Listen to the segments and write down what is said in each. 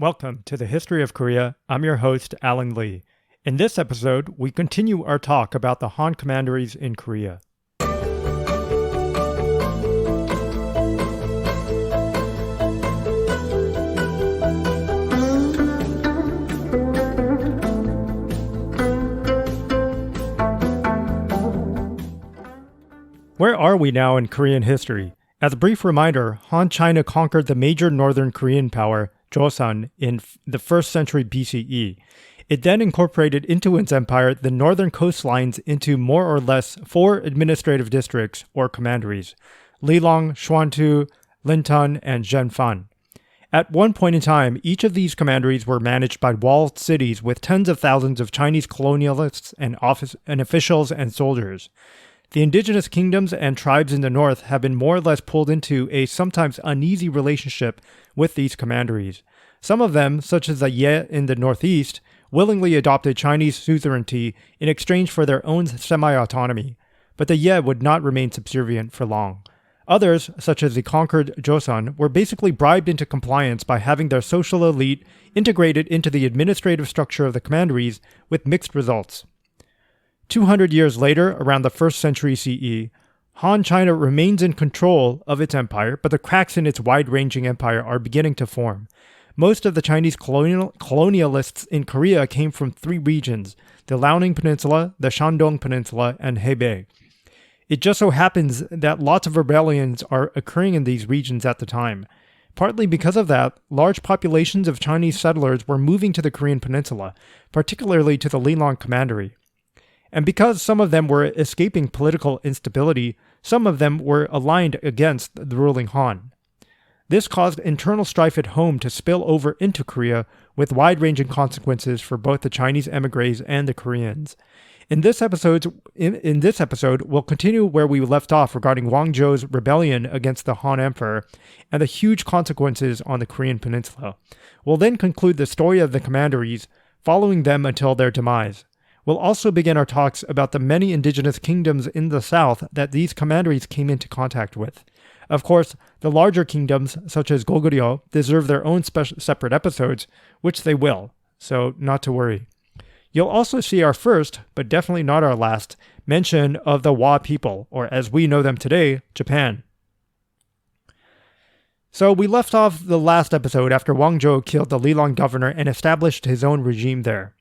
Welcome to the History of Korea. I'm your host, Alan Lee. In this episode, we continue our talk about the Han Commanderies in Korea. Where are we now in Korean history? As a brief reminder, Han China conquered the major northern Korean power, Joseon, in the 1st century BCE. It then incorporated into its empire the northern coastlines into more or less 4 administrative districts, or commanderies: Lilong, Schwantu, Lintan, and Zhenfan. At one point in time, each of these commanderies were managed by walled cities with tens of thousands of Chinese colonialists and officials and soldiers. The indigenous kingdoms and tribes in the north have been more or less pulled into a sometimes uneasy relationship with these commanderies. Some of them, such as the Ye in the northeast, willingly adopted Chinese suzerainty in exchange for their own semi-autonomy, but the Ye would not remain subservient for long. Others, such as the conquered Joseon, were basically bribed into compliance by having their social elite integrated into the administrative structure of the commanderies with mixed results. 200 years later, around the 1st century CE, Han China remains in control of its empire, but the cracks in its wide-ranging empire are beginning to form. Most of the Chinese colonialists in Korea came from 3 regions: the Liaoning Peninsula, the Shandong Peninsula, and Hebei. It just so happens that lots of rebellions are occurring in these regions at the time. Partly because of that, large populations of Chinese settlers were moving to the Korean peninsula, particularly to the Lilong Commandery. And because some of them were escaping political instability, some of them were aligned against the ruling Han. This caused internal strife at home to spill over into Korea, with wide-ranging consequences for both the Chinese emigres and the Koreans. In this episode, we'll continue where we left off regarding Wang Zhou's rebellion against the Han Emperor and the huge consequences on the Korean peninsula. We'll then conclude the story of the commanderies, following them until their demise. We'll also begin our talks about the many indigenous kingdoms in the south that these commanderies came into contact with. Of course, the larger kingdoms, such as Koguryeo, deserve their own separate episodes, which they will, so not to worry. You'll also see our first, but definitely not our last, mention of the Wa people, or as we know them today, Japan. So we left off the last episode after Wang Zhou killed the Lilong governor and established his own regime there.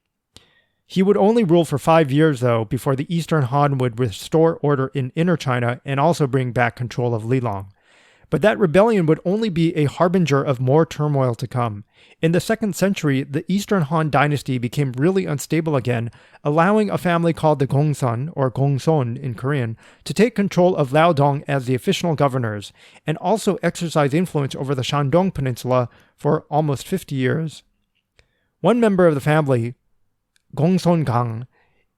He would only rule for 5 years, though, before the Eastern Han would restore order in Inner China and also bring back control of Lilong. But that rebellion would only be a harbinger of more turmoil to come. In the 2nd century, the Eastern Han dynasty became really unstable again, allowing a family called the Gongsun, or Gongson in Korean, to take control of Liaodong as the official governors, and also exercise influence over the Shandong Peninsula for almost 50 years. One member of the family, Gongson Gang,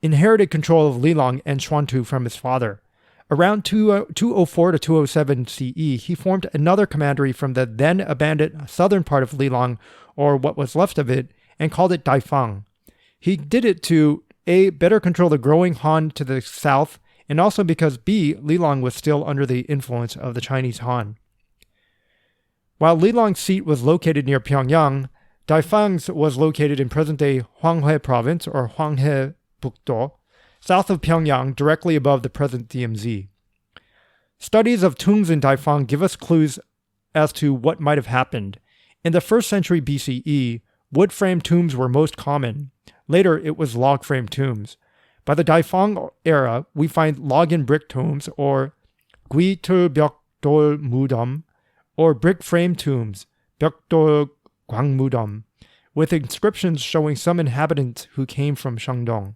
inherited control of Lilong and Schwantu from his father. Around 204 to 207 CE, he formed another commandery from the then abandoned southern part of Lilong, or what was left of it, and called it Daifang. He did it to A, better control the growing Han to the south, and also because B, Lilong was still under the influence of the Chinese Han. While Lilong's seat was located near Pyongyang, Daifang's was located in present-day Hwanghae Province, or Hwanghae Bukdo, south of Pyongyang, directly above the present DMZ. Studies of tombs in Daifang give us clues as to what might have happened. In the 1st century BCE, wood-framed tombs were most common. Later, it was log-framed tombs. By the Daifang era, we find log-and brick tombs, or Gui-tu-byok-dol mudam, or brick-framed tombs, byok-dol Gwangmudam, with inscriptions showing some inhabitants who came from Shandong.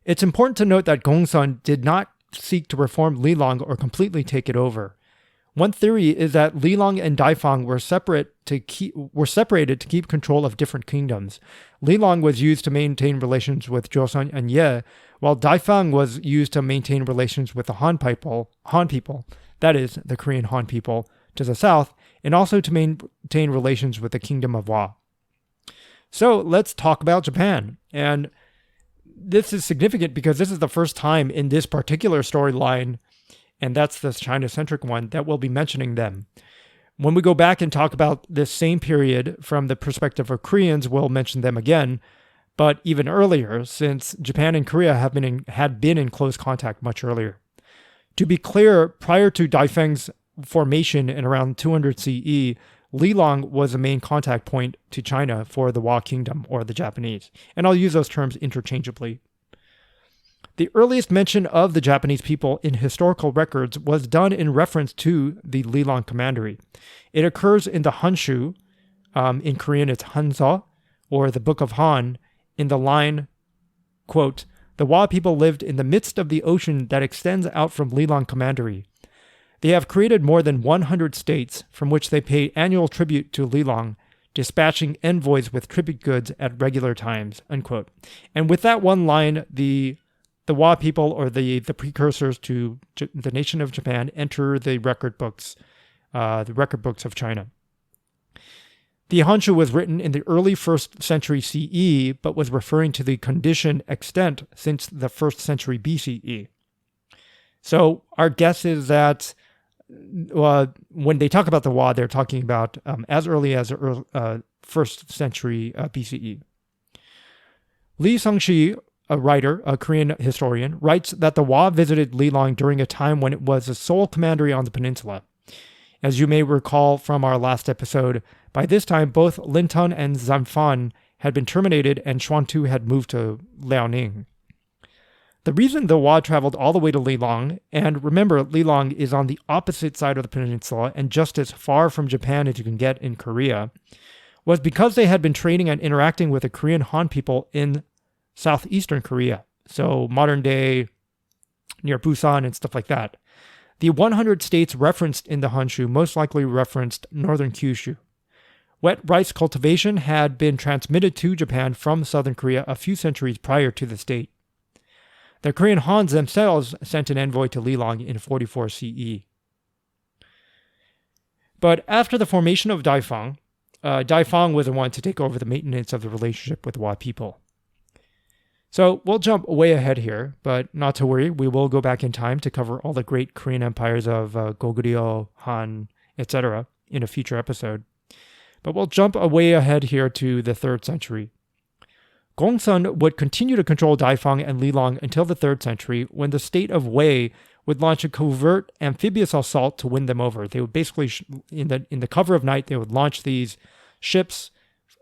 It's important to note that Gongsun did not seek to reform Lilong or completely take it over. One theory is that Lilong and Daifang were separated to keep control of different kingdoms. Lilong was used to maintain relations with Joseon and Ye, while Daifang was used to maintain relations with the Han people, that is, the Korean Han people, to the south, and also to maintain relations with the Kingdom of Wa. So let's talk about Japan. And this is significant because this is the first time in this particular storyline, and that's the China-centric one, that we'll be mentioning them. When we go back and talk about this same period from the perspective of Koreans, we'll mention them again, but even earlier, since Japan and Korea had been in close contact much earlier. To be clear, prior to Daifeng's formation in around 200 CE, Lilong was a main contact point to China for the Wa Kingdom, or the Japanese, and I'll use those terms interchangeably. The earliest mention of the Japanese people in historical records was done in reference to the Lilong Commandery. It occurs in the Hanshu, in Korean it's Hansa, or the Book of Han, in the line, quote, "The Wa people lived in the midst of the ocean that extends out from Lilong Commandery. They have created more than 100 states from which they pay annual tribute to Lilong, dispatching envoys with tribute goods at regular times," unquote. And with that one line, the Wa people, or the precursors to the nation of Japan, enter the record books of China. The Hanshu was written in the early 1st century CE, but was referring to the condition extant since the 1st century BCE. So our guess is that when they talk about the Wa, they're talking about as early as 1st century BCE. Li Sangshi, a writer, a Korean historian, writes that the Wa visited Lilong during a time when it was the sole commandery on the peninsula. As you may recall from our last episode, by this time both Linton and Zanfan had been terminated and Xuantu had moved to Liaoning. The reason the Wa traveled all the way to Lilong, and remember Lilong is on the opposite side of the peninsula and just as far from Japan as you can get in Korea, was because they had been trading and interacting with the Korean Han people in southeastern Korea, so modern day near Busan and stuff like that. The 100 states referenced in the Hanshu most likely referenced northern Kyushu. Wet rice cultivation had been transmitted to Japan from southern Korea a few centuries prior to this date. The Korean Hans themselves sent an envoy to Lilong in 44 CE. But after the formation of Daifang, Daifang was the one to take over the maintenance of the relationship with the Wa people. So we'll jump way ahead here, but not to worry, we will go back in time to cover all the great Korean empires of Koguryeo, Han, etc. in a future episode. But we'll jump way ahead here to the 3rd century. Gongsun would continue to control Daifang and Lilong until the 3rd century, when the state of Wei would launch a covert amphibious assault to win them over. They would basically, in the cover of night, they would launch these ships,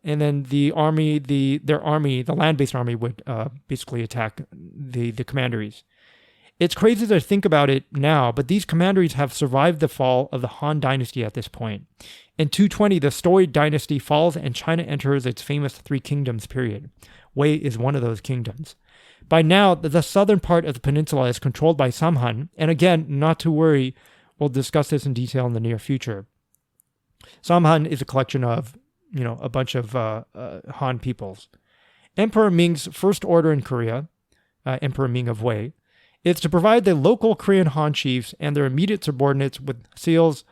and then the land-based army would basically attack the commanderies. It's crazy to think about it now, but these commanderies have survived the fall of the Han dynasty at this point. In 220, the storied dynasty falls and China enters its famous Three Kingdoms period. Wei is one of those kingdoms. By now, the southern part of the peninsula is controlled by Samhan, and again, not to worry, we'll discuss this in detail in the near future. Samhan is a collection of, a bunch of Han peoples. Emperor Ming's first order in Korea, Emperor Ming of Wei, is to provide the local Korean Han chiefs and their immediate subordinates with seals,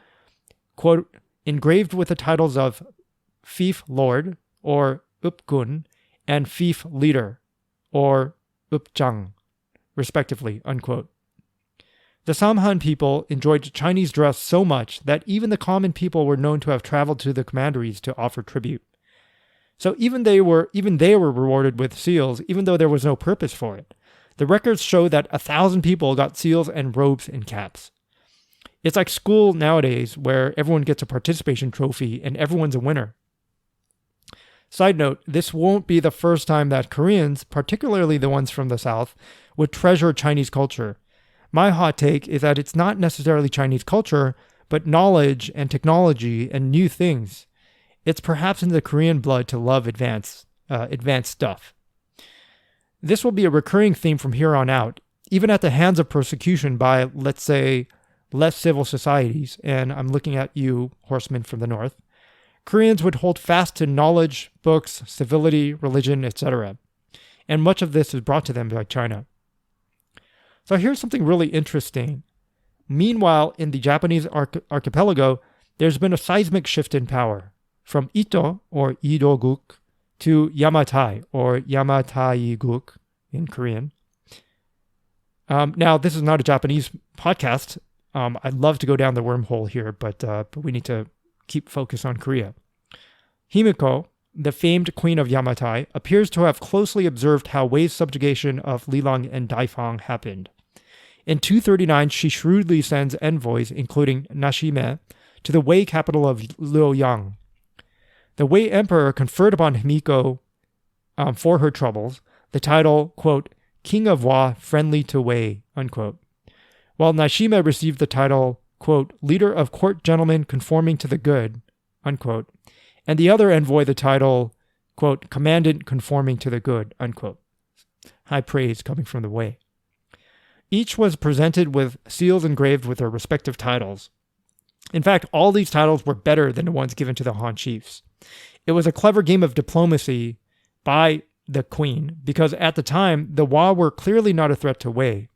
quote, engraved with the titles of Fief Lord, or Upgun, and Fief Leader, or Upjang, respectively, unquote. The Samhan people enjoyed Chinese dress so much that even the common people were known to have traveled to the commanderies to offer tribute. So even they were rewarded with seals, even though there was no purpose for it. The records show that 1,000 people got seals and robes and caps. It's like school nowadays where everyone gets a participation trophy and everyone's a winner. Side note, this won't be the first time that Koreans, particularly the ones from the South, would treasure Chinese culture. My hot take is that it's not necessarily Chinese culture, but knowledge and technology and new things. It's perhaps in the Korean blood to love advanced stuff. This will be a recurring theme from here on out, even at the hands of persecution by, let's say, less civil societies, and I'm looking at you, horsemen from the north. Koreans would hold fast to knowledge, books, civility, religion, etc. And much of this is brought to them by China. So here's something really interesting. Meanwhile, in the Japanese archipelago, there's been a seismic shift in power from Ito, or Ido-guk, to Yamatai, or Yamatai-guk in Korean. Now, this is not a Japanese podcast. I'd love to go down the wormhole here, but we need to keep focus on Korea. Himiko, the famed queen of Yamatai, appears to have closely observed how Wei's subjugation of Lilang and Daifang happened. In 239, she shrewdly sends envoys, including Nashime, to the Wei capital of Luoyang. The Wei emperor conferred upon Himiko, for her troubles, the title, quote, King of Wa, friendly to Wei, unquote, while Nashime received the title, quote, Leader of court gentlemen conforming to the good, unquote, and the other envoy the title, quote, Commandant conforming to the good, unquote. High praise coming from the Wei. Each was presented with seals engraved with their respective titles. In fact, all these titles were better than the ones given to the Han chiefs. It was a clever game of diplomacy by the queen, because at the time, the Wa were clearly not a threat to Wei.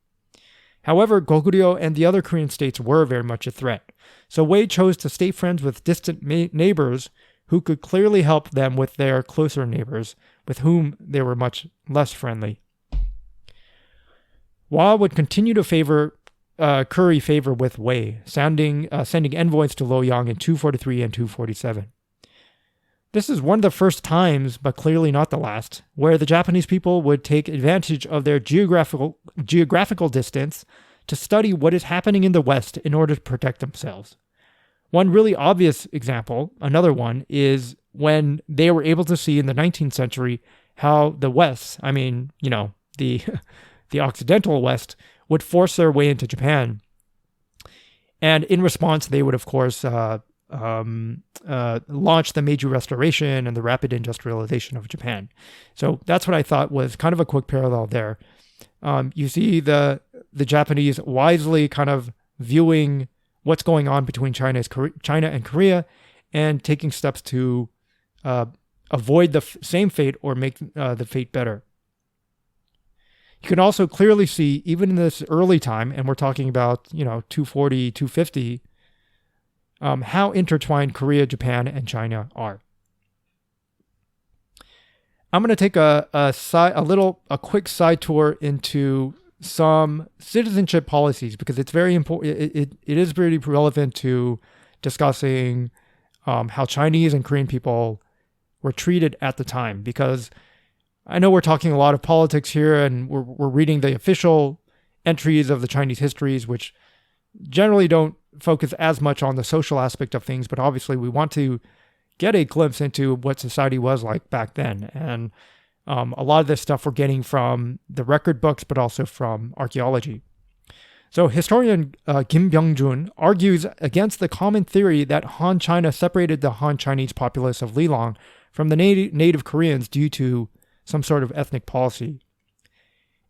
However, Koguryeo and the other Korean states were very much a threat, so Wei chose to stay friends with distant neighbors who could clearly help them with their closer neighbors, with whom they were much less friendly. Wa would continue to curry favor with Wei, sending envoys to Luoyang in 243 and 247. This is one of the first times, but clearly not the last, where the Japanese people would take advantage of their geographical distance to study what is happening in the West in order to protect themselves. One really obvious example, another one, is when they were able to see in the 19th century how the West, the Occidental West, would force their way into Japan. And in response, they would, of course, launch the Meiji Restoration and the rapid industrialization of Japan. So that's what I thought was kind of a quick parallel there. You see the Japanese wisely kind of viewing what's going on between China and Korea and taking steps to avoid the same fate or make the fate better. You can also clearly see, even in this early time, and we're talking about, 240, 250, how intertwined Korea, Japan, and China are. I'm going to take a quick side tour into some citizenship policies, because it's very important. It is pretty relevant to discussing how Chinese and Korean people were treated at the time, because I know we're talking a lot of politics here, and we're reading the official entries of the Chinese histories, which generally don't focus as much on the social aspect of things, but obviously we want to get a glimpse into what society was like back then. And a lot of this stuff we're getting from the record books, but also from archaeology. So historian Kim Byung-jun argues against the common theory that Han China separated the Han Chinese populace of Lilang from the native Koreans due to some sort of ethnic policy.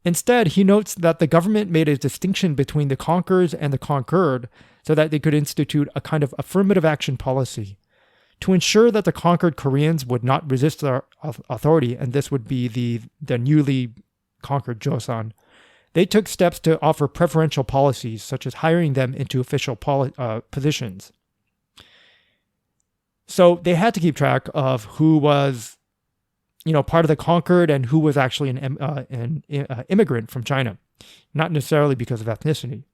Instead, he notes that the government made a distinction between the conquerors and the conquered so that they could institute a kind of affirmative action policy to ensure that the conquered Koreans would not resist their authority, and this would be the newly conquered Joseon. They took steps to offer preferential policies, such as hiring them into official positions. So they had to keep track of who was part of the conquered and who was actually an immigrant from China, not necessarily because of ethnicity.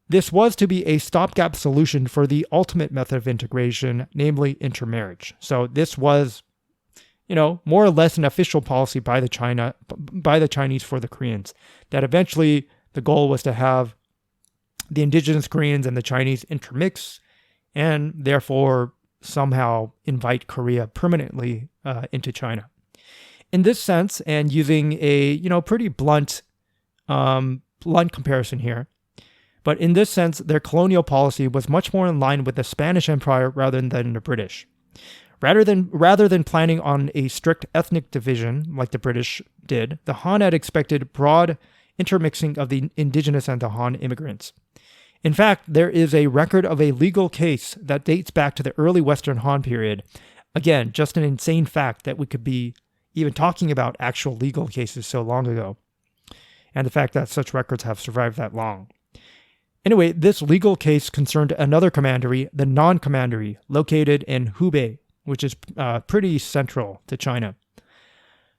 This was to be a stopgap solution for the ultimate method of integration, namely intermarriage. So this was, more or less an official policy by the Chinese for the Koreans, that eventually the goal was to have the indigenous Koreans and the Chinese intermix, and therefore somehow invite Korea permanently into China. In this sense, and using a pretty blunt comparison here, but in this sense, their colonial policy was much more in line with the Spanish Empire rather than the British. Rather than planning on a strict ethnic division like the British did, the Han had expected broad intermixing of the indigenous and the Han immigrants. In fact, there is a record of a legal case that dates back to the early Western Han period. Again, just an insane fact that we could be even talking about actual legal cases so long ago, and the fact that such records have survived that long. Anyway, this legal case concerned another commandery, the Non Commandery, located in Hubei, which is pretty central to China.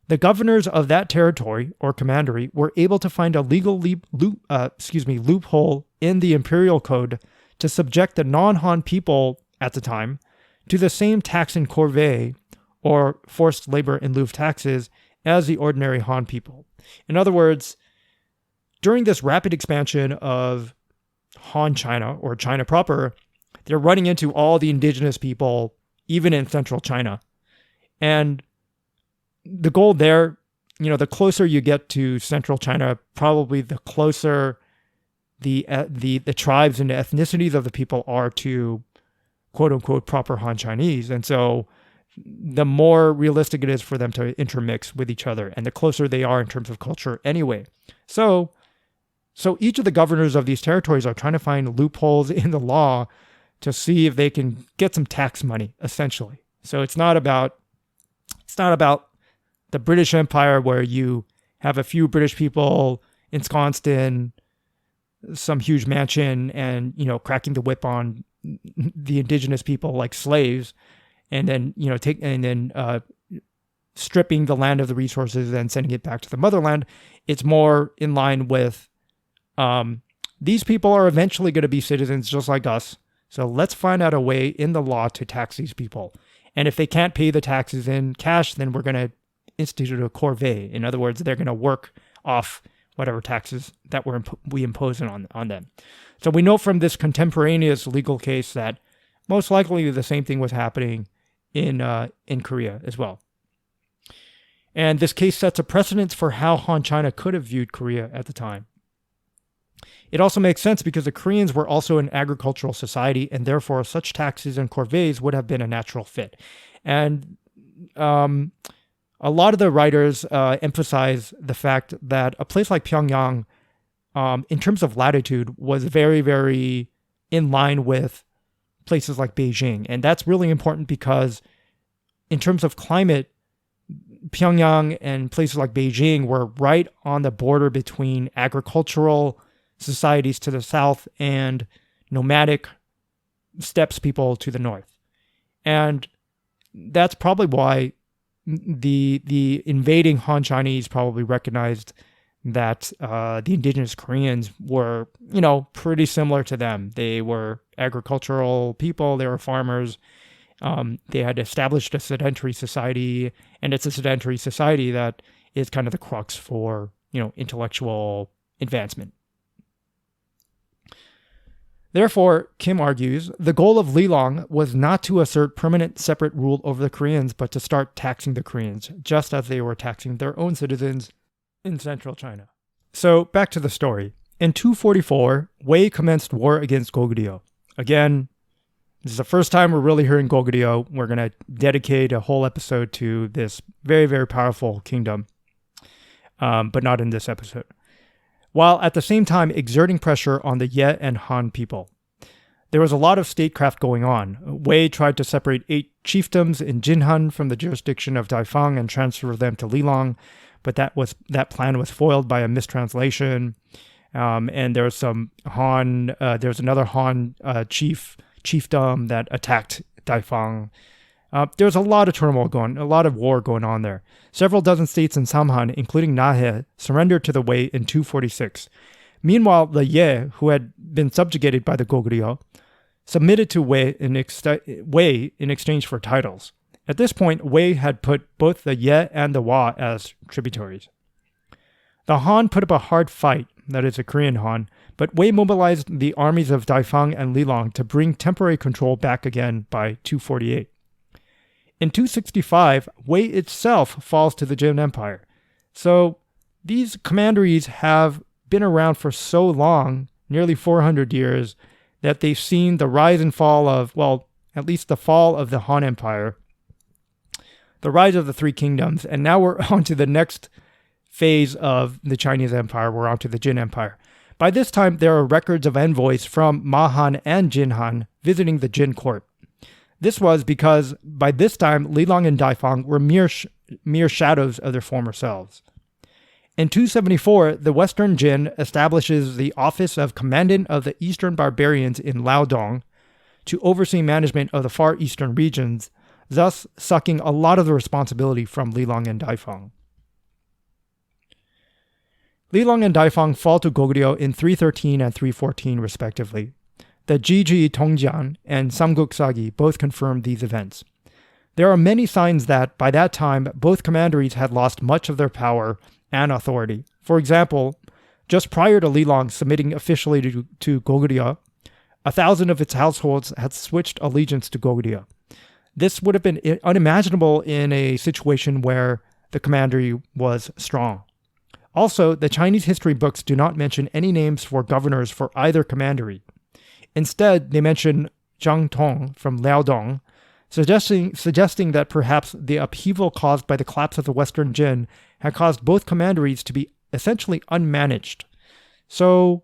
The governors of that territory, or commandery, were able to find a legal loophole in the imperial code to subject the non-Han people at the time to the same tax and corvée, or forced labor in lieu of taxes, as the ordinary Han people. In other words, during this rapid expansion of Han China, or China proper, they're running into all the indigenous people, even in central China. And the goal there, the closer you get to central China, probably the closer the tribes and the ethnicities of the people are to quote unquote proper Han Chinese. And so the more realistic it is for them to intermix with each other, and the closer they are in terms of culture anyway. So each of the governors of these territories are trying to find loopholes in the law to see if they can get some tax money, essentially. So it's not about the British Empire, where you have a few British people ensconced in some huge mansion and, cracking the whip on the indigenous people like slaves, and then, stripping the land of the resources and sending it back to the motherland. It's more in line with, these people are eventually going to be citizens just like us. So let's find out a way in the law to tax these people. And if they can't pay the taxes in cash, then we're going to institute a corvée. In other words, they're going to work off whatever taxes that we impose on them. So we know from this contemporaneous legal case that most likely the same thing was happening in Korea as well. And this case sets a precedent for how Han China could have viewed Korea at the time. It also makes sense because the Koreans were also an agricultural society, and therefore such taxes and corvées would have been a natural fit. And a lot of the writers emphasize the fact that a place like Pyongyang, in terms of latitude, was very, very in line with places like Beijing. And that's really important because in terms of climate, Pyongyang and places like Beijing were right on the border between agricultural societies to the south and nomadic steppes people to the north. And that's probably why the invading Han Chinese probably recognized that the indigenous Koreans were, pretty similar to them. They were agricultural people, they were farmers. They had established a sedentary society, and it's a sedentary society that is kind of the crux for, intellectual advancement. Therefore, Kim argues, the goal of Lilong was not to assert permanent separate rule over the Koreans, but to start taxing the Koreans, just as they were taxing their own citizens in central China. So, back to the story. In 244, Wei commenced war against Koguryeo. Again, this is the first time we're really hearing Koguryeo. We're going to dedicate a whole episode to this very, very powerful kingdom, but not in this episode. While at the same time exerting pressure on the Ye and Han people. There was a lot of statecraft going on. Wei tried to separate 8 chiefdoms in Jinhan from the jurisdiction of Daifang and transfer them to Lilong, but that plan was foiled by a mistranslation. And there was some Han. There was another Han chiefdom that attacked Daifang. There was a lot of turmoil a lot of war going on there. Several dozen states in Samhan, including Nahe, surrendered to the Wei in 246. Meanwhile, the Ye, who had been subjugated by the Koguryeo, submitted to Wei in exchange for titles. At this point, Wei had put both the Ye and the Wa as tributaries. The Han put up a hard fight, that is, the Korean Han, but Wei mobilized the armies of Daifang and Lilong to bring temporary control back again by 248. In 265, Wei itself falls to the Jin Empire. So these commanderies have been around for so long, nearly 400 years, that they've seen the rise and fall of, at least the fall of the Han Empire, the rise of the Three Kingdoms, and now we're on to the next phase of the Chinese Empire. We're on to the Jin Empire. By this time, there are records of envoys from Mahan and Jinhan visiting the Jin court. This was because by this time, Lilong and Daifang were mere shadows of their former selves. In 274, the Western Jin establishes the office of Commandant of the Eastern Barbarians in Liaodong to oversee management of the far eastern regions, thus sucking a lot of the responsibility from Lilong and Daifang. Lilong and Daifang fall to Koguryeo in 313 and 314 respectively. The Jiji Tongjian and Samguk Sagi both confirmed these events. There are many signs that, by that time, both commanderies had lost much of their power and authority. For example, just prior to Lilong submitting officially to Koguryeo, 1,000 of its households had switched allegiance to Koguryeo. This would have been unimaginable in a situation where the commandery was strong. Also, the Chinese history books do not mention any names for governors for either commandery. Instead, they mention Zhang Tong from Liaodong, suggesting that perhaps the upheaval caused by the collapse of the Western Jin had caused both commanderies to be essentially unmanaged. So,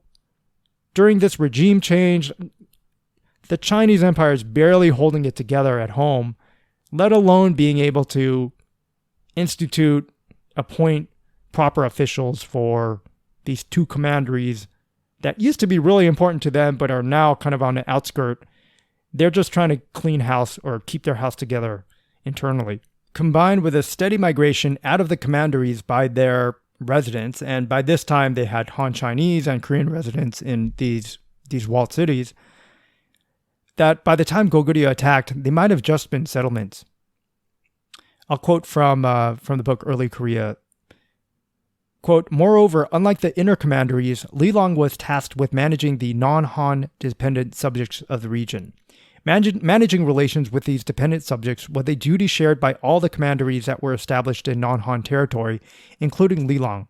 during this regime change, the Chinese Empire is barely holding it together at home, let alone being able to appoint proper officials for these two commanderies that used to be really important to them but are now kind of on the outskirt. They're just trying to clean house or keep their house together internally. Combined with a steady migration out of the commanderies by their residents, and by this time they had Han Chinese and Korean residents in these walled cities, that by the time Koguryeo attacked, they might have just been settlements. I'll quote from the book Early Korea. Quote, moreover, unlike the inner commanderies, Lilong was tasked with managing the non-Han dependent subjects of the region. Managing relations with these dependent subjects was a duty shared by all the commanderies that were established in non-Han territory, including Lilong.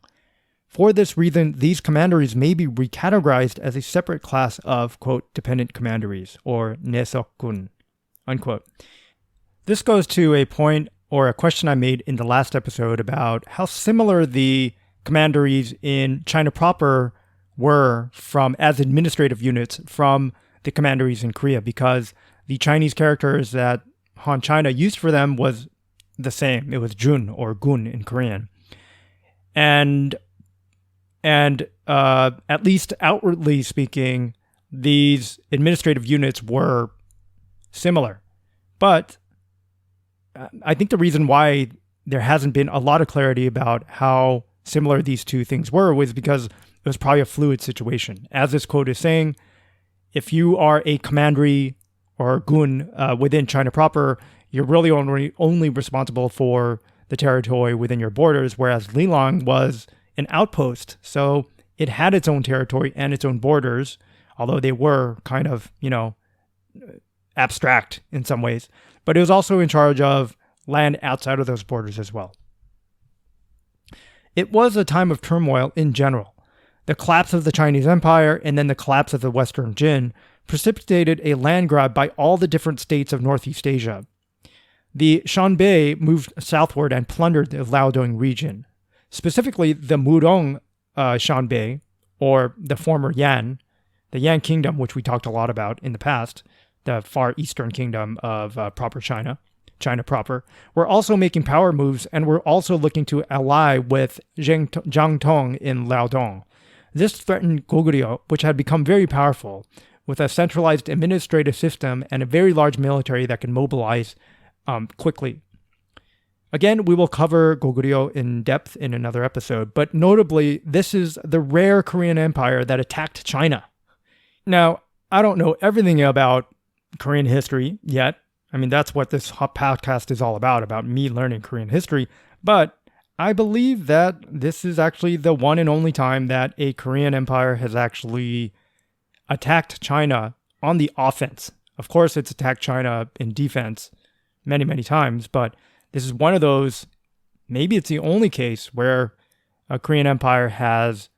For this reason, these commanderies may be recategorized as a separate class of, quote, dependent commanderies, or nesokgun, unquote. This goes to a point or a question I made in the last episode about how similar the commanderies in China proper were as administrative units from the commanderies in Korea, because the Chinese characters that Han China used for them was the same. It was Jun or Gun in Korean. And at least outwardly speaking, these administrative units were similar. But I think the reason why there hasn't been a lot of clarity about how similar these two things were was because it was probably a fluid situation. As this quote is saying, if you are a commandery or gun within China proper, you're really only responsible for the territory within your borders, whereas Lilong was an outpost. So it had its own territory and its own borders, although they were kind of, abstract in some ways. But it was also in charge of land outside of those borders as well. It was a time of turmoil in general. The collapse of the Chinese Empire and then the collapse of the Western Jin precipitated a land grab by all the different states of Northeast Asia. The Shanbei moved southward and plundered the Liaodong region. Specifically, the Murong Shanbei, or the former Yan, the Yan Kingdom, which we talked a lot about in the past, the far eastern kingdom of proper China proper, were also making power moves and were also looking to ally with Zhang Tong in Liaodong. This threatened Koguryeo, which had become very powerful, with a centralized administrative system and a very large military that can mobilize quickly. Again, we will cover Koguryeo in depth in another episode, but notably, this is the rare Korean Empire that attacked China. Now, I don't know everything about Korean history yet. I mean, that's what this podcast is all about me learning Korean history, but I believe that this is actually the one and only time that a Korean empire has actually attacked China on the offense. Of course, it's attacked China in defense many, many times, but this is one of those, maybe it's the only case where a Korean empire has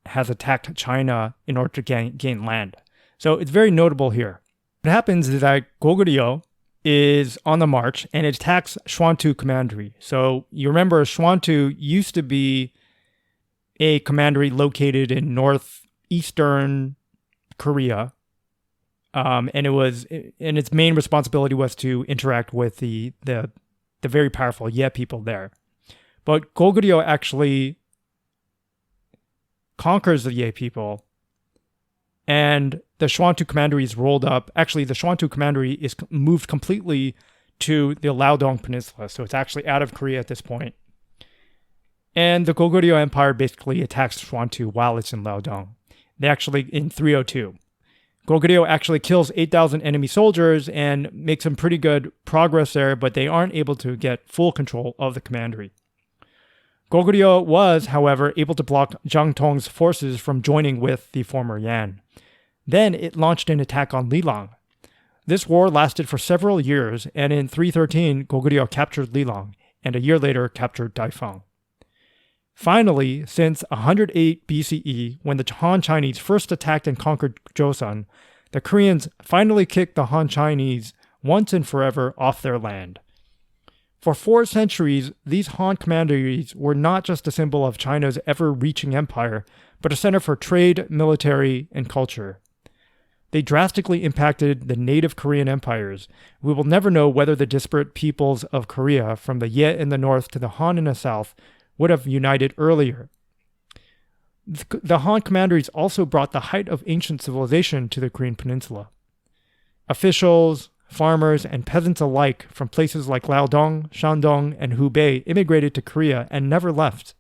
attacked China in order to gain land. So it's very notable here. What happens is that Koguryeo is on the march and it attacks Schwantu Commandery. So you remember Schwantu used to be a commandery located in northeastern Korea. And its main responsibility was to interact with the very powerful Ye people there. But Koguryeo actually conquers the Ye people, and the Schwantu Commandery is rolled up. Actually, the Schwantu Commandery is moved completely to the Liaodong Peninsula, so it's actually out of Korea at this point. And the Koguryeo Empire basically attacks Schwantu while it's in Liaodong. They actually, in 302, Koguryeo actually kills 8,000 enemy soldiers and makes some pretty good progress there, but they aren't able to get full control of the commandery. Koguryeo was, however, able to block Zhang Tong's forces from joining with the former Yan. Then it launched an attack on Lilang. This war lasted for several years, and in 313, Koguryeo captured Lilang, and a year later captured Daifang. Finally, since 108 BCE, when the Han Chinese first attacked and conquered Joseon, the Koreans finally kicked the Han Chinese once and forever off their land. For 4 centuries, these Han Commanderies were not just a symbol of China's ever-reaching empire, but a center for trade, military, and culture. They drastically impacted the native Korean empires. We will never know whether the disparate peoples of Korea, from the Ye in the north to the Han in the south, would have united earlier. The Han Commanderies also brought the height of ancient civilization to the Korean peninsula. Officials, farmers, and peasants alike from places like Liaodong, Shandong, and Hubei immigrated to Korea and never left.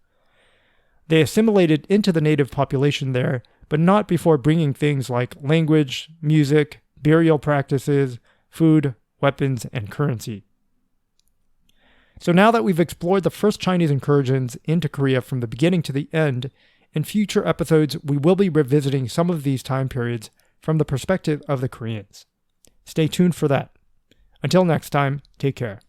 They assimilated into the native population there, but not before bringing things like language, music, burial practices, food, weapons, and currency. So now that we've explored the first Chinese incursions into Korea from the beginning to the end, in future episodes we will be revisiting some of these time periods from the perspective of the Koreans. Stay tuned for that. Until next time, take care.